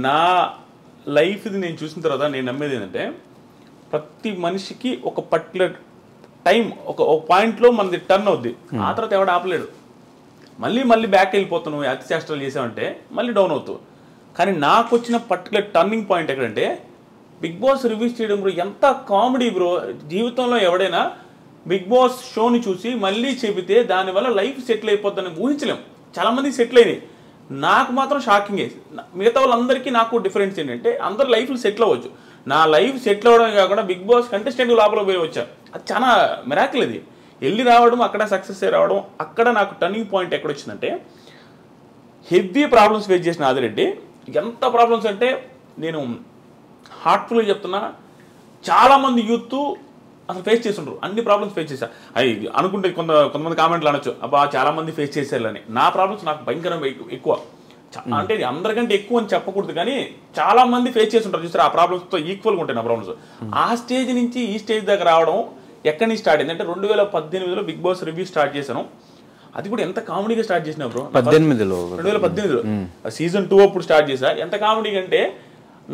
నా లైఫ్ ఇది నేను చూసిన తర్వాత నేను నమ్మేది ఏంటంటే ప్రతి మనిషికి ఒక పర్టికులర్ టైం ఒక పాయింట్లో మనది టర్న్ అవుద్ది. ఆ తర్వాత ఎవడు ఆపలేడు. మళ్ళీ బ్యాక్ వెళ్ళిపోతాను, అతి చేష్టలు చేసామంటే మళ్ళీ డౌన్ అవుతావు. కానీ నాకు వచ్చిన పర్టికులర్ టర్నింగ్ పాయింట్ ఎక్కడంటే బిగ్ బాస్ రివ్యూస్ చేయడం బ్రో. ఎంత కామెడీ బ్రో. జీవితంలో ఎవడైనా బిగ్ బాస్ షోని చూసి మళ్ళీ చెబితే దానివల్ల లైఫ్ సెటిల్ అయిపోద్దని ఊహించలేం. చాలామంది సెటిల్ అయినాయి. నాకు మాత్రం షాకింగ్. మిగతా వాళ్ళందరికీ నాకు డిఫరెన్స్ ఏంటంటే అందరు లైఫ్లో సెటిల్ అవ్వచ్చు. నా లైఫ్ సెటిల్ అవ్వడమే కాకుండా బిగ్ బాస్ కంటెస్టెంట్ లోపల పోయి వచ్చా. అది చాలా మిరాకిల్. అది వెళ్ళి రావడం, అక్కడ సక్సెస్ అయ్యి రావడం. అక్కడ నాకు టర్నింగ్ పాయింట్ ఎక్కడొచ్చిందంటే హెవీ ప్రాబ్లమ్స్ ఫేస్ చేసిన ఆదిరెడ్డి. ఎంత ప్రాబ్లమ్స్ అంటే నేను హార్ట్ఫుల్గా చెప్తున్నా, చాలామంది యూత్ అసలు ఫేస్ చేస్తుండ్రు. అన్ని ప్రాబ్లమ్స్ ఫేస్ చేశా. అవి అనుకుంటే కొంతమంది కామెంట్లు అనొచ్చు, అబ్బా చాలామంది ఫేస్ చేశారని. నా ప్రాబ్లమ్స్ నాకు భయంకరంగా ఎక్కువ. అంటే అందరికంటే ఎక్కువ అని చెప్పకూడదు, కానీ చాలా మంది ఫేస్ చేస్తుంటారు చూసారు. ఆ ప్రాబ్లమ్స్తో ఈక్వల్గా ఉంటాయి నా ప్రాబ్లమ్స్. ఆ స్టేజ్ నుంచి ఈ స్టేజ్ దగ్గర రావడం ఎక్కడి నుంచి స్టార్ట్ అయింది అంటే 2018లో బిగ్ బాస్ రివ్యూ స్టార్ట్ చేశాను. అది కూడా ఎంత కామెడీగా స్టార్ట్ చేసినా బ్రో. 2018లో సీజన్ 2 అప్పుడు స్టార్ట్ చేశా. ఎంత కామెడీగా అంటే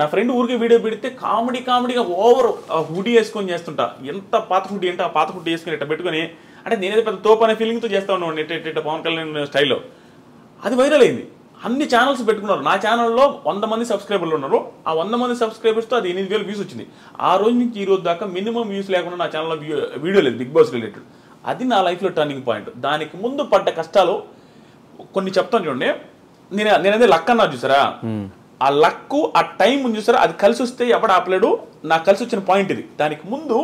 నా ఫ్రెండ్ ఊరికి వీడియో పెడితే కామెడీగా ఓవర్ హుడీ వేసుకొని చేస్తుంటా. ఎంత పాత హుడీ అంటే ఆ పాత హుడీ వేసుకొని ఇట్లా పెట్టుకొని, అంటే నేనేదో పెద్ద తోపు అనే ఫీలింగ్తో చేస్తా ఉన్నాను ఎట్ట పవన్ కళ్యాణ్ స్టైల్లో. అది వైరల్ అయింది. అన్ని ఛానల్స్ పెట్టుకున్నారు. నా ఛానల్లో 100 మంది సబ్స్క్రైబర్లు ఉన్నారు. ఆ 100 మంది సబ్స్క్రైబర్స్తో అది 8,000 వ్యూస్ వచ్చింది. ఆ రోజు నుంచి ఈ రోజు దాకా మినిమం వ్యూస్ లేకుండా నా ఛానల్లో వీడియో లేదు బిగ్ బాస్ రిలేటెడ్. అది నా లైఫ్లో టర్నింగ్ పాయింట్. దానికి ముందు పడ్డ కష్టాలు కొన్ని చెప్తాను చూడండి. నేనదే లక్ అన్నారు చూసారా, ఆ లక్ ఆ టైం ఉంది చూసారా, అది కలిసి వస్తే ఎవడు ఆపలేడు. నాకు కలిసి వచ్చిన పాయింట్ ఇది. దానికి ముందు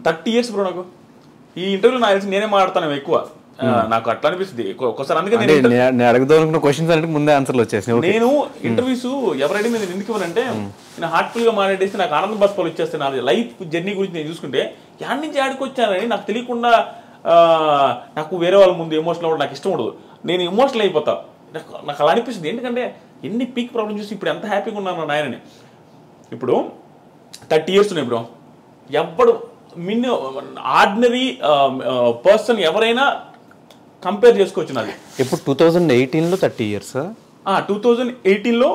30 years బ్రో. నాకు ఈ ఇంటర్వ్యూలో నాకు తెలిసి నేనే మాట్లాడతాను ఎక్కువ. నాకు అట్లా అనిపిస్తుంది ఒక్కోసారి. అందుకే నేను ఇంటర్వ్యూస్ ఎవరైనా నేను ఎందుకు ఇవ్వనంటే, నేను హార్ట్ఫుల్గా మాట్లాడేసి నాకు ఆనంద బాష్పాలు వచ్చేస్తాను. నా లైఫ్ జర్నీ గురించి నేను చూసుకుంటే యాడ్ నుంచి యాడికి వచ్చానని నాకు తెలియకుండా నాకు వేరే వాళ్ళ ముందు ఎమోషనల్ అవ్వడం నాకు ఇష్టం ఉండదు. నేను ఎమోషనల్ అయిపోతా. నాకు అలా అనిపిస్తుంది. ఎందుకంటే ఎన్ని పీక్ ప్రాబ్లమ్ చూసి ఇప్పుడు ఎంత హ్యాపీగా ఉన్నాను నాయనని. ఇప్పుడు 30 years ఉన్నాయి బ్రో. ఎప్పుడు ఆర్డినరీ పర్సన్ ఎవరైనా కంపేర్ చేసుకోవచ్చు. నాది ఇప్పుడు 2018లో 30 years. 2018లో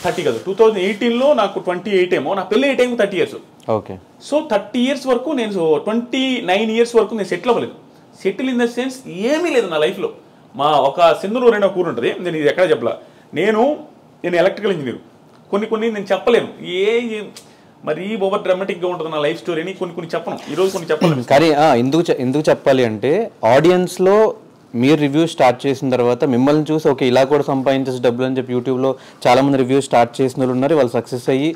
30 కాదు, 2018లో నాకు 28 ఏమో. నా పెళ్ళి 8 30 years. ఓకే. సో 30 years వరకు నేను 29 years వరకు నేను సెటిల్ అవ్వలేదు. సెటిల్ ఇన్ ద సెన్స్ ఏమీ లేదు నా లైఫ్లో. మా ఒక సింధనూరు అనే ఊరు ఉంటుంది. నేను ఇది ఎక్కడ చెప్పలా. నేను ఎలక్ట్రికల్ ఇంజనీర్. కొన్ని నేను చెప్పలేను. మరి ఓవర్ డ్రామాటిక్గా ఉంటుంది నా లైఫ్ స్టోరీని. కొన్ని చెప్పను ఈరోజు, కొన్ని చెప్పలేను. కానీ ఎందుకు చెప్పాలి అంటే ఆడియన్స్లో మీరు రివ్యూ స్టార్ట్ చేసిన తర్వాత మిమ్మల్ని చూసి ఓకే ఇలా కూడా సంపాదించేసి డబ్బులు అని చెప్పి యూట్యూబ్లో చాలామంది రివ్యూ స్టార్ట్ చేసిన వాళ్ళు ఉన్నారు. వాళ్ళు సక్సెస్ అయ్యి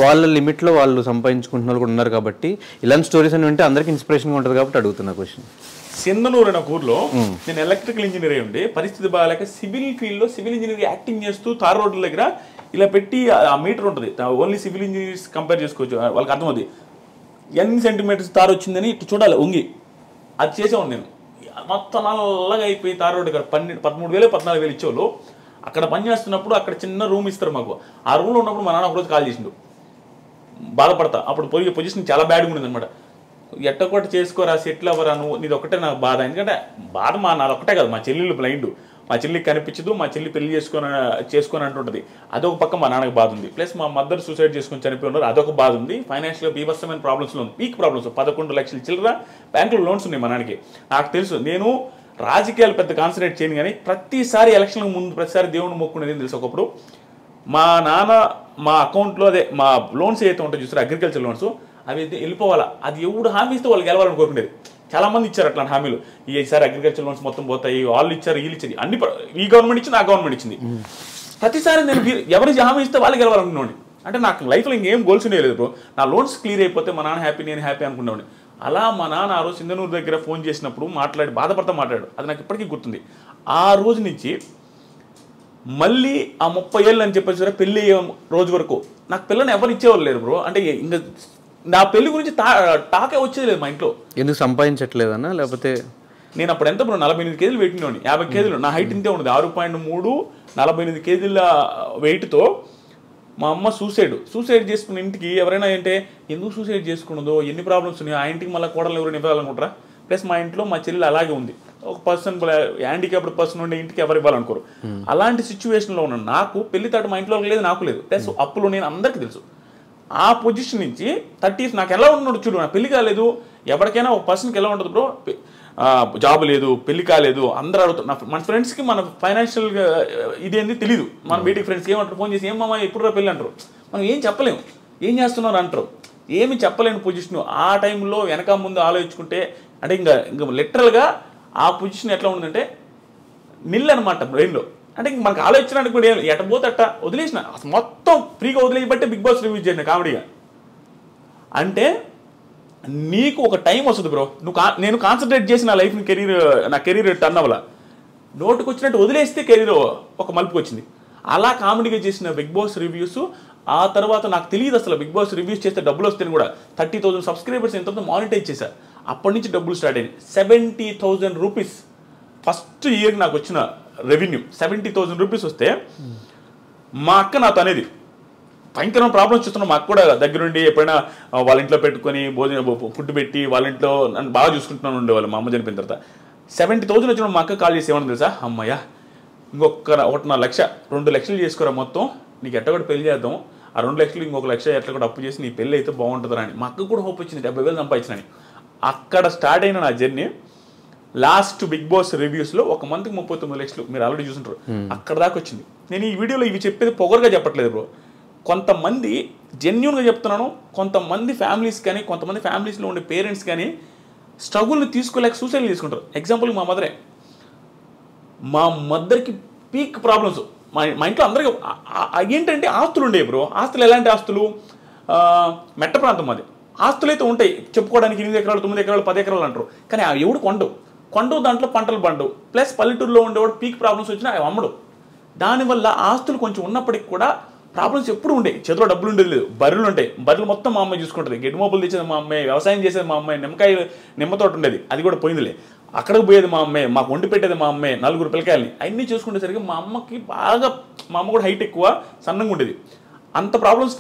వాళ్ళ లిమిట్లో వాళ్ళు సంపాదించుకుంటున్న వాళ్ళు కూడా ఉన్నారు. కాబట్టి ఇలాంటి స్టోరీస్ అని వింటే అందరికీ ఇన్స్పిరేషన్గా ఉంటుంది. కాబట్టి అడుగుతున్నా క్వశ్చన్. సింధనూరు అనే ఊర్లో నేను ఎలక్ట్రికల్ ఇంజనీర్ అయి ఉండి పరిస్థితి బాగాలేక సివిల్ ఫీల్డ్లో సివిల్ ఇంజనీర్ యాక్టింగ్ చేస్తూ తార్ రోడ్ల దగ్గర ఇలా పెట్టి ఆ మీటర్ ఉంటుంది. ఓన్లీ సివిల్ ఇంజనీర్స్ కంపేర్ చేసుకోవచ్చు. వాళ్ళకి అర్థమవుతుంది ఎన్ని సెంటీమీటర్స్ తారు వచ్చిందని ఇటు చూడాలి వంగి. అది చేసేవాడు నేను. మొత్తం నల్లగా అయిపోయి తార్ రోడ్డు దగ్గర 13,000 14,000 ఇచ్చేవాళ్ళు. అక్కడ పని చేస్తున్నప్పుడు అక్కడ చిన్న రూమ్ ఇస్తారు మాకు. ఆ రూమ్లో ఉన్నప్పుడు మా నాన్న ఒకరోజు కాల్ చేసిండు. బాధపడతా. అప్పుడు పోయి పొజిషన్ చాలా బ్యాడ్గా ఉండేది అనమాట. ఎట్టొకటి చేసుకోరా, సెటిల్ అవ్వరా, నువ్వు నీది ఒక్కటే నాకు బాధ. ఎందుకంటే బాధ నాది ఒక్కటే కాదు, మా చెల్లెళ్ళు బ్లైండ్. మా చెల్లికి కనిపించదు. మా చెల్లి పెళ్లి చేసుకొని అంటుంటుంది. అదొక పక్క మా నాన్నకి బాధ ఉంది. ప్లస్ మా మదర్ సూసైడ్ చేసుకొని చనిపోయి ఉన్నారు. అదొక బాధ ఉంది. ఫైనాన్షియల్గా బీభత్సమైన ప్రాబ్లమ్స్లో ఉంది. Peak problems. 11 లక్షల చిల్లర బ్యాంకులో లోన్స్ ఉన్నాయి మా నాన్నకి. నాకు తెలుసు. నేను రాజకీయాలు పెద్ద కాన్సన్ట్రేట్ చేయను, కానీ ప్రతిసారి ఎలక్షన్కి ముందు ప్రతిసారి దేవుని మొక్కునేది తెలుసు. ఒకప్పుడు మా నాన్న మా అకౌంట్లో అదే మా లోన్స్ ఏదైతే ఉంటాయో చూస్తారు అగ్రికల్చర్ లోన్స్, అవి వెళ్ళిపోవాలా. అది ఎవడు హామీ ఇస్తే వాళ్ళు గెలవాలని కోరుకునేది. చాలామంది ఇచ్చారు అట్లాంటి హామీలు. ఈసారి అగ్రికల్చర్ లోన్స్ మొత్తం పోతాయి, వాళ్ళు ఇచ్చారు, వీళ్ళు ఇచ్చారు, అన్ని ఈ గవర్నమెంట్ ఇచ్చింది, ఆ గవర్నమెంట్ ఇచ్చింది. ప్రతిసారి నేను ఎవరి హామీ ఇస్తే వాళ్ళు గెలవాలనుకున్నాను. అంటే నాకు లైఫ్లో ఇంకేం గోల్స్ ఉండేది బ్రో. నా లోన్స్ క్లియర్ అయిపోతే మా నాన్న హ్యాపీ, నేను హ్యాపీ అనుకున్నాను. అలా మా నాన్న ఆ రోజు సింధనూరు దగ్గర ఫోన్ చేసినప్పుడు బాధపడతా మాట్లాడాడు. అది నాకు ఇప్పటికీ గుర్తుంది. ఆ రోజు నుంచి మళ్ళీ ఆ 30 ఏళ్ళు అని చెప్పేసి పెళ్ళి అయ్యే రోజు వరకు నాకు పిల్లని ఎవరు ఇచ్చేవాళ్ళు లేరు బ్రో. అంటే ఇంకా నా పెళ్లి గురించి టాకే వచ్చేది లేదు మా ఇంట్లో. ఎందుకు సంపాదించట్లేదన్నా? లేకపోతే నేను అప్పుడు ఎంత బ్రో 48 కేజీలు వెయిట్ ఉండేవాడిని. 50 కేజీలు నా హైట్ ఇంతే ఉండదు. 6.3 48 కేజీల వెయిట్తో మా అమ్మ సూసైడ్ చేసుకున్న ఇంటికి ఎవరైనా అంటే ఎందుకు సూసైడ్ చేసుకున్నదో, ఎన్ని ప్రాబ్లమ్స్ ఉన్నాయో, ఆ ఇంటికి మళ్ళీ కోడలు ఎవరైనా ఇవ్వాలనుకుంటారా. ప్లస్ మా ఇంట్లో మా చెల్లి అలాగే ఉంది. ఒక పర్సన్ హ్యాండిక్యాప్డ్ పర్సన్ ఉండే ఇంటికి ఎవరు ఇవ్వాలనుకోరు. అలాంటి సిచ్యువేషన్లో ఉన్న నాకు పెళ్లి తాట మా ఇంట్లో లేదు, నాకు లేదు, ప్లస్ అప్పులు నేను అందరికీ తెలుసు. ఆ పొజిషన్ నుంచి 30s నాకు ఎలా ఉన్నాడు చూడు, నా పెళ్లి కాలేదు, ఎవరికైనా ఒక పర్సన్కి ఎలా ఉంటుంది బ్రో, జాబ్ లేదు, పెళ్లి కాలేదు, అందరూ అడుగుతారు. మన ఫ్రెండ్స్కి మన ఫైనాన్షియల్గా ఇదేంది తెలియదు. మన బయటికి ఫ్రెండ్స్కి ఏమంటారు, ఫోన్ చేసి ఏమమ్మా ఎప్పుడు పెళ్ళి అంటారు, మనం ఏం చెప్పలేము, ఏం చేస్తున్నారు అంటారు, ఏమి చెప్పలేని పొజిషన్. ఆ టైంలో వెనక ముందు ఆలోచించుకుంటే అంటే ఇంకా లిటరల్గా ఆ పొజిషన్ ఎట్లా ఉందంటే నిల్ అనమాట బ్రెయిన్లో. అంటే ఇంక మనకు ఆలోచించడానికి కూడా ఎట పోతే అట్ట వదిలేసిన, మొత్తం ఫ్రీగా వదిలేయబట్టే బిగ్ బాస్ రివ్యూ చేయండి కామెడీగా. అంటే నీకు ఒక టైం వస్తుంది బ్రో, నేను కాన్సన్ట్రేట్ చేసి నా లైఫ్ని నా కెరీర్ టర్న్ అవ్వాల, నోటుకు వచ్చినట్టు వదిలేస్తే కెరీర్ ఒక మలుపుకి వచ్చింది. అలా కామెడీగా చేసిన బిగ్ బాస్ రివ్యూస్. ఆ తర్వాత నాకు తెలియదు అసలు బిగ్ బాస్ రివ్యూస్ చేస్తే డబ్బులు వస్తాయని కూడా. 30,000 సబ్స్క్రైబర్స్ ఎంతో మానిటైజ్ చేశారు. అప్పటి నుంచి డబ్బులు స్టార్ట్ అయింది. 70,000 రూపీస్ ఫస్ట్ ఇయర్ నాకు వచ్చిన రెవెన్యూ. 70,000 రూపీస్ వస్తే మా అక్క నాతో అనేది భయంకరమైన ప్రాబ్లమ్స్ చూస్తున్నాం. మా అక్క కూడా దగ్గరుండి ఎప్పుడైనా వాళ్ళ ఇంట్లో పెట్టుకొని ఫుడ్ పెట్టి వాళ్ళ ఇంట్లో నన్ను బాగా చూసుకుంటున్నాను ఉండేవాళ్ళు. మా అమ్మ చనిపోయిన తర్వాత 70,000 వచ్చినప్పుడు మా అక్క కాల్ చేసి ఏమన్నా తెలుసా, అమ్మయ్య ఇంకొక 1.5 లక్ష 2 లక్షలు చేసుకోరా మొత్తం, నీకు ఎట్ట కూడా పెళ్లి చేద్దాం, ఆ 2 లక్షలు ఇంకొక 1 లక్ష ఎట్లా కూడా అప్పు చేసి నీ పెళ్ళి అయితే బాగుంటుందని. మా అక్క కూడా హోప్ వచ్చింది, 70,000 సంపాదించినని. అక్కడ స్టార్ట్ అయిన నా జర్నీ లాస్ట్ బిగ్ బాస్ రివ్యూస్లో 1 మంత్కి 39 లక్షలు మీరు ఆల్రెడీ చూసుంటారు. అక్కడ దాకా వచ్చింది. నేను ఈ వీడియోలో ఇవి చెప్పేది పొగరుగా చెప్పట్లేదు బ్రో, కొంతమంది జెన్యూన్గా చెప్తున్నాను. కొంతమంది ఫ్యామిలీస్ కానీ, కొంతమంది ఫ్యామిలీస్లో ఉండే పేరెంట్స్ కానీ స్ట్రగుల్ని తీసుకోలేక సూసైడ్ చేసుకుంటారు. ఎగ్జాంపుల్ మా మదర్కి పీక్ ప్రాబ్లమ్స్. మా ఇంట్లో అందరికీ ఏంటంటే ఆస్తులు ఉండేవి బ్రో. ఆస్తులు ఎలాంటి ఆస్తులు, మెట్ట ప్రాంతం అది. ఆస్తులు అయితే ఉంటాయి చెప్పుకోవడానికి, 8 ఎకరాలు 9 ఎకరాలు 10 ఎకరాలు అంటారు, కానీ అవి ఎవడు కొండవు దాంట్లో పంటలు పండవు. ప్లస్ పల్లెటూరులో ఉండేవాడు పీక్ ప్రాబ్లమ్స్ వచ్చినా అవి అమ్మడు. దానివల్ల ఆస్తులు కొంచెం ఉన్నప్పటికి కూడా ప్రాబ్లమ్స్ ఎప్పుడు ఉండే. చేతిలో డబ్బులు ఉండేది లేదు. బర్రెలు ఉంటాయి, బర్రెలు మొత్తం మా అమ్మాయి చూసుకుంటుంది. గడ్డి మోపులు తెచ్చేది మా అమ్మాయి, వ్యవసాయం చేసేది మా అమ్మాయి, నిమ్మతోట ఉండేది అది కూడా పోయిందిలే, అక్కడికి పోయేది మా అమ్మాయి, మాకు వండి పెట్టేది మా అమ్మాయి, 4 పిల్లకాయలని అన్నీ చూసుకునేసరికి మా అమ్మ కూడా హైట్ ఎక్కువ, సన్నంగా ఉండేది. అంత ప్రాబ్లమ్స్